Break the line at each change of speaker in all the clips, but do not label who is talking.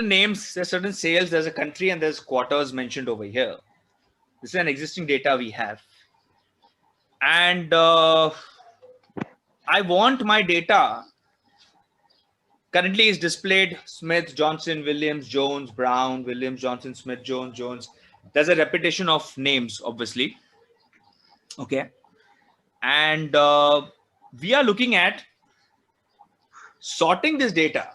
certain names, there's certain sales, there's a country, and there's quarters mentioned over here. This is an existing data we have. And I want my data currently is displayed Smith, Johnson, Williams, Jones, Brown, Williams, Johnson, Smith, Jones, Jones. There's a repetition of names, obviously. Okay. And we are looking at sorting this data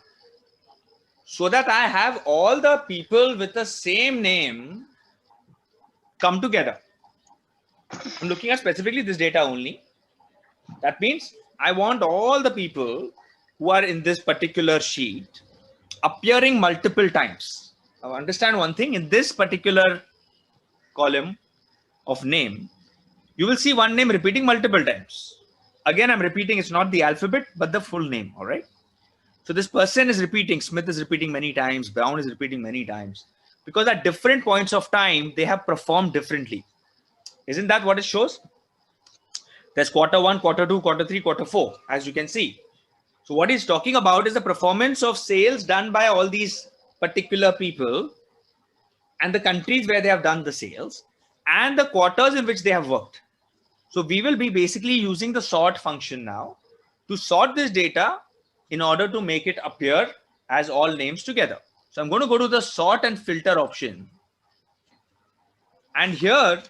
so that I have all the people with the same name come together. I'm looking at specifically this data only. That means I want all the people who are in this particular sheet appearing multiple times. Now understand one thing, in this particular column of name, you will see one name repeating multiple times. Again, I'm repeating, it's not the alphabet, but the full name, all right? So this person is repeating, Smith is repeating many times, Brown is repeating many times, because at different points of time, they have performed differently. Isn't that what it shows? There's quarter 1, quarter 2, quarter 3, quarter 4, as you can see. So what he's talking about is the performance of sales done by all these particular people and the countries where they have done the sales and the quarters in which they have worked. So we will be basically using the sort function now to sort this data in order to make it appear as all names together. So I'm going to go to the sort and filter option. And here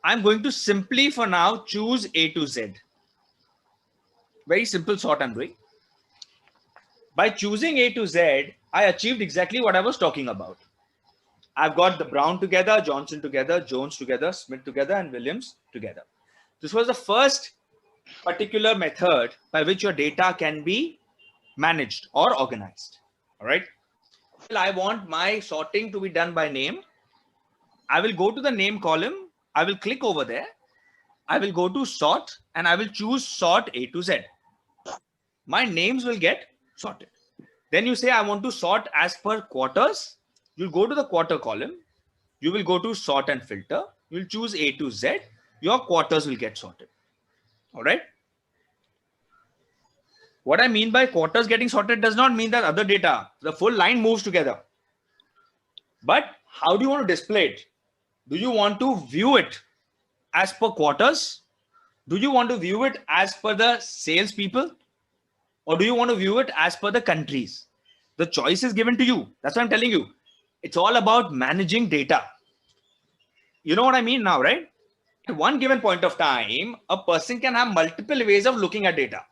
I'm going to simply for now choose A to Z. Very simple sort I'm doing. By choosing A to Z, I achieved exactly what I was talking about. I've got the Brown together, Johnson together, Jones together, Smith together, and Williams together. This was the first particular method by which your data can be managed or organized. All right. I want my sorting to be done by name. I will go to the name column. I will click over there. I will go to sort and I will choose sort A to Z. My names will get sorted. Then you say, I want to sort as per quarters. You'll go to the quarter column. You will go to sort and filter. You'll choose A to Z. Your quarters will get sorted. All right. What I mean by quarters getting sorted does not mean that other data, the full line moves together. But how do you want to display it? Do you want to view it as per quarters? Do you want to view it as per the salespeople? Or do you want to view it as per the countries? The choice is given to you. That's what I'm telling you. It's all about managing data. You know what I mean now, right? At one given point of time, a person can have multiple ways of looking at data.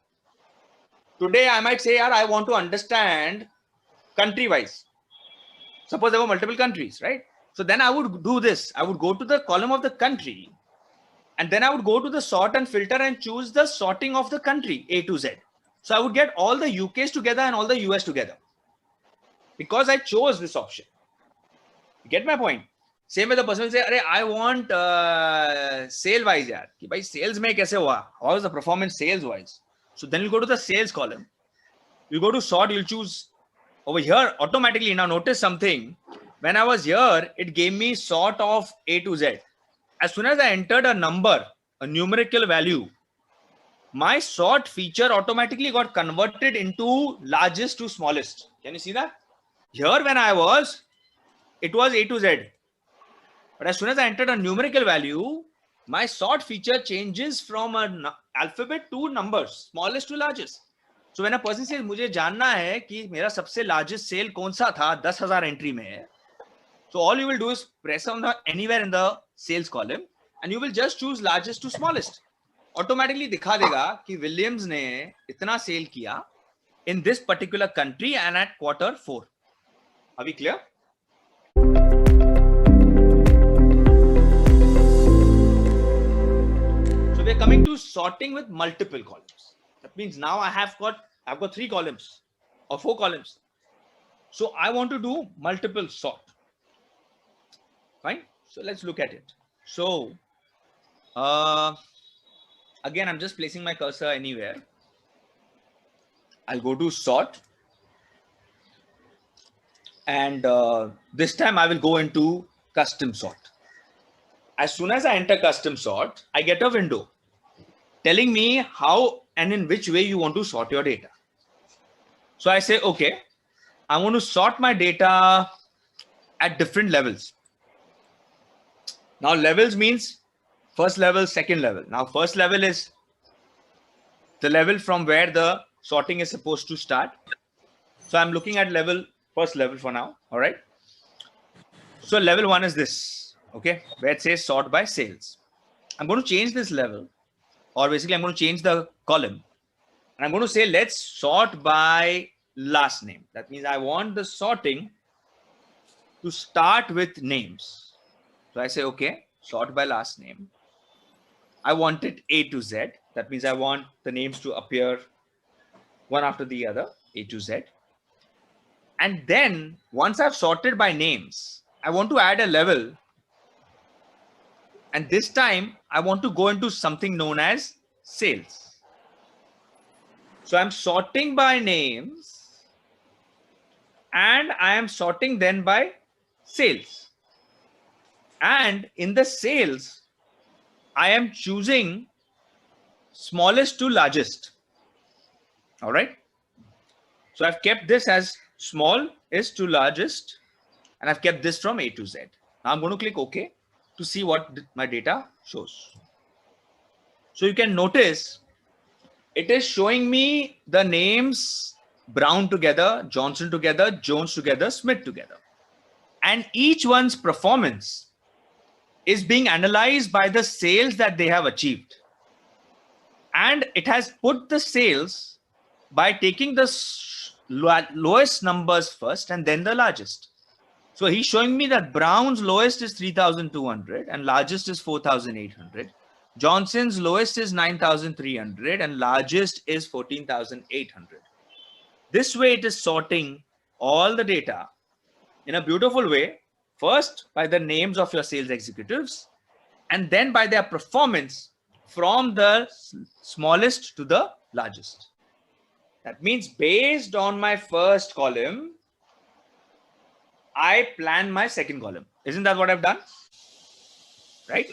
Today, I might say, I want to understand country-wise. Suppose there were multiple countries, right? So then I would do this. I would go to the column of the country, and then I would go to the sort and filter and choose the sorting of the country, A to Z. So I would get all the UKs together and all the US together because I chose this option. You get my point? Same way the person will say, I want sale wise. Yaar. Sales mein kaise hua? How is the performance sales wise? So then you go to the sales column. You go to sort, you'll choose over here automatically. Now notice something. When I was here, it gave me sort of A to Z. As soon as I entered a number, a numerical value, my sort feature automatically got converted into largest to smallest. Can you see that? Here when I was, it was A to Z. But as soon as I entered a numerical value, my sort feature changes from an alphabet to numbers, smallest to largest. So when a person says, मुझे जानना है कि मेरा सबसे largest sale कौन सा था 10,000 entry में, so all you will do is press on the anywhere in the sales column and you will just choose largest to smallest. Automatically दिखा देगा कि Williams ने इतना sale किया in this particular country and at quarter 4. Are we clear? So we're coming to sorting with multiple columns. That means now I've got 3 columns or 4 columns. So I want to do multiple sort. Fine. So let's look at it. So again, I'm just placing my cursor anywhere. I'll go to sort. And this time I will go into custom sort. As soon as I enter custom sort, I get a window telling me how and in which way you want to sort your data. So I say, okay, I want to sort my data at different levels. Now levels means first level, second level. Now first level is the level from where the sorting is supposed to start. So I'm looking at first level for now. All right. So level 1 is this, okay, where it says sort by sales. I'm going to change this level, or basically I'm going to change the column, and I'm going to say let's sort by last name. That means I want the sorting to start with names. So I say, okay, sort by last name. I want it A to Z. That means I want the names to appear one after the other, A to Z. And then once I've sorted by names, I want to add a level. And this time I want to go into something known as sales. So I'm sorting by names and I am sorting then by sales. And in the sales, I am choosing smallest to largest. All right. So I've kept this as small is to largest, and I've kept this from A to Z. Now I'm going to click OK to see what my data shows. So you can notice it is showing me the names Brown together, Johnson together, Jones together, Smith together. And each one's performance is being analyzed by the sales that they have achieved. And it has put the sales by taking the lowest numbers first and then the largest. So he's showing me that Brown's lowest is 3,200 and largest is 4,800. Johnson's lowest is 9,300 and largest is 14,800. This way it is sorting all the data in a beautiful way, first by the names of your sales executives and then by their performance from the smallest to the largest. That means based on my first column, I plan my second column. Isn't that what I've done? Right?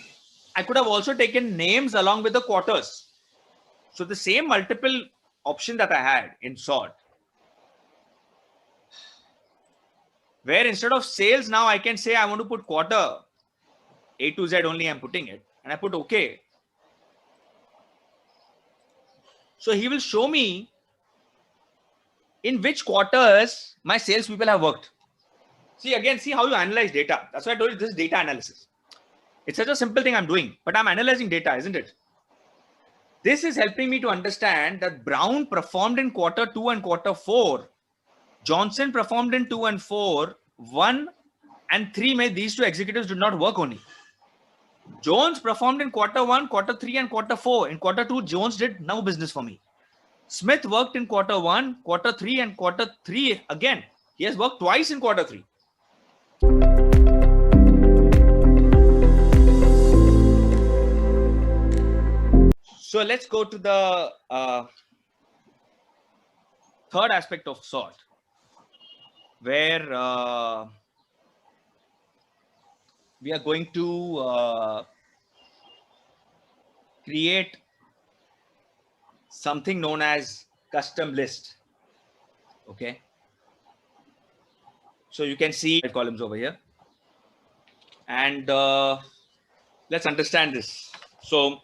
I could have also taken names along with the quarters. So the same multiple option that I had in sort, where instead of sales, now I can say I want to put quarter, A to Z only I'm putting it, and I put OK. So he will show me in which quarters my salespeople have worked. See how you analyze data. That's why I told you this is data analysis. It's such a simple thing I'm doing, but I'm analyzing data, isn't it? This is helping me to understand that Brown performed in quarter 2 and quarter 4. Johnson performed in 2 and 4. 1 and 3 these two executives did not work only. Jones performed in quarter 1, quarter 3 and quarter 4. In quarter 2, Jones did no business for me. Smith worked in quarter 1, quarter 3 and quarter 3 again. He has worked twice in quarter 3. So let's go to the third aspect of sort, where we are going to create something known as custom list. Okay. So you can see columns over here. And let's understand this. So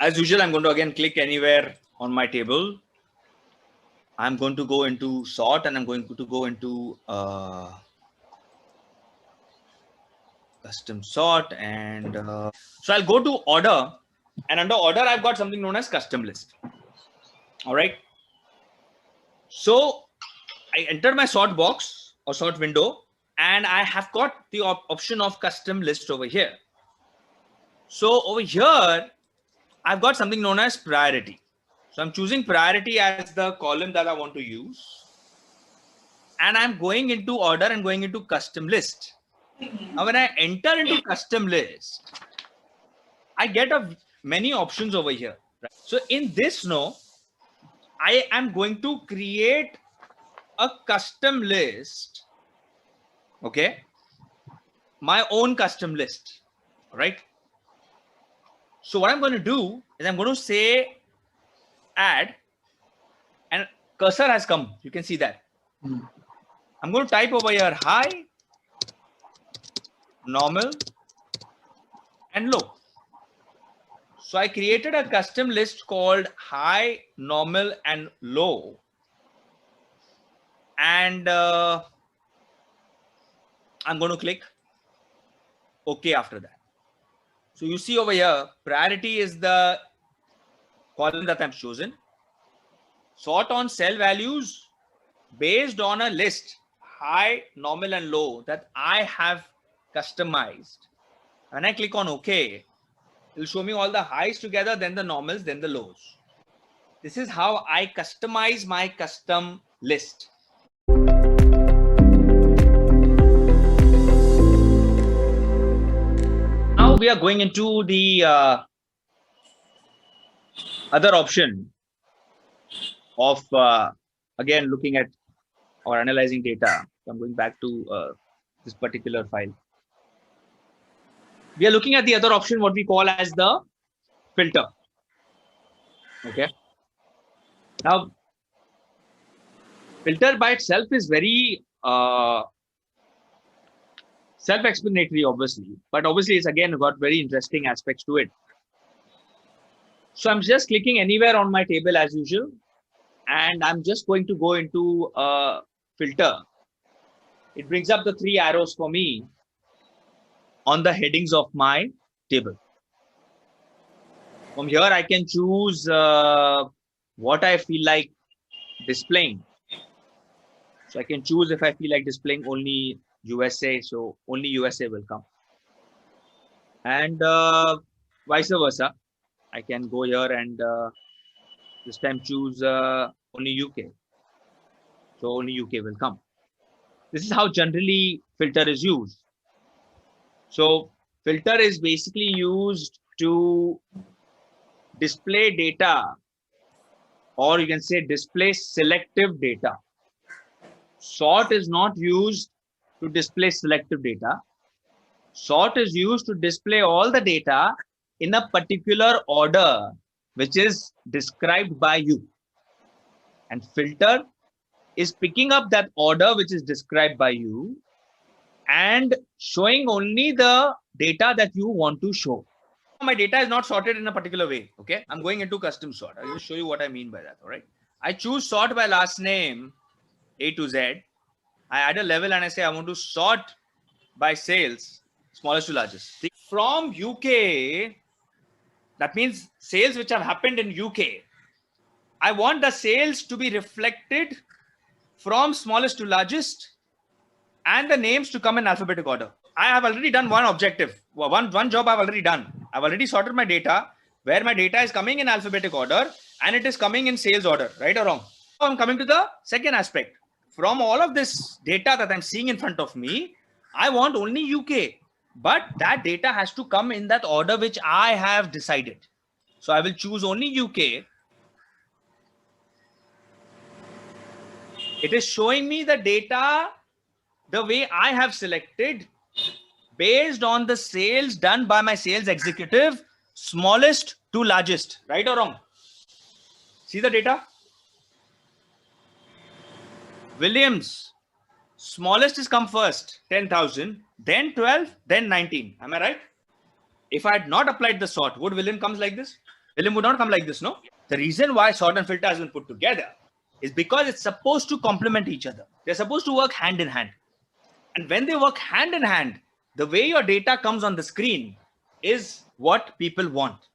as usual, I'm going to again click anywhere on my table. I'm going to go into sort and I'm going to go into custom sort. And so I'll go to order, and under order, I've got something known as custom list. All right. So I enter my sort box or sort window, and I have got the option of custom list over here. So over here, I've got something known as priority. So I'm choosing priority as the column that I want to use. And I'm going into order and going into custom list. Now, when I enter into custom list, I get many options over here. Right? So in this I am going to create a custom list. Okay. My own custom list. All right. So what I'm going to do is I'm going to say add, and cursor has come. You can see that. I'm going to type over here high, normal, and low. So I created a custom list called high, normal, and low. And I'm going to click OK after that. So you see over here, priority is the column that I've chosen. Sort on cell values based on a list, high, normal, and low that I have customized. When I click on OK, it will show me all the highs together, then the normals, then the lows. This is how I customize my custom list. Now we are going into the other option of again looking at or analyzing data. So I'm going back to this particular file. We are looking at the other option, what we call as the filter. Okay. Now, filter by itself is very self-explanatory, obviously, but obviously it's again got very interesting aspects to it. So I'm just clicking anywhere on my table as usual, and I'm just going to go into filter. It brings up the 3 arrows for me on the headings of my table. From here, I can choose what I feel like displaying. So I can choose if I feel like displaying only USA, so only USA will come. And vice versa. I can go here and this time choose only UK. So only UK will come. This is how generally filter is used. So filter is basically used to display data, or you can say display selective data. Sort is not used to display selective data. Sort is used to display all the data in a particular order, which is described by you. And filter is picking up that order, which is described by you, and showing only the data that you want to show. My data is not sorted in a particular way. Okay. I'm going into custom sort. I'll just show you what I mean by that. All right. I choose sort by last name, A to Z. I add a level and I say I want to sort by sales, smallest to largest. From UK, that means sales which have happened in UK. I want the sales to be reflected from smallest to largest and the names to come in alphabetic order. I have already done one objective. One job I've already done. I've already sorted my data where my data is coming in alphabetic order and it is coming in sales order, right or wrong. So I'm coming to the second aspect. From all of this data that I'm seeing in front of me, I want only UK, but that data has to come in that order which I have decided. So I will choose only UK. It is showing me the data the way I have selected based on the sales done by my sales executive, smallest to largest, right or wrong? See the data? Williams, smallest is come first, 10,000, then 12, then 19. Am I right? If I had not applied the sort, would William comes like this? William would not come like this, no? The reason why sort and filter has been put together is because it's supposed to complement each other. They're supposed to work hand in hand. And when they work hand in hand, the way your data comes on the screen is what people want.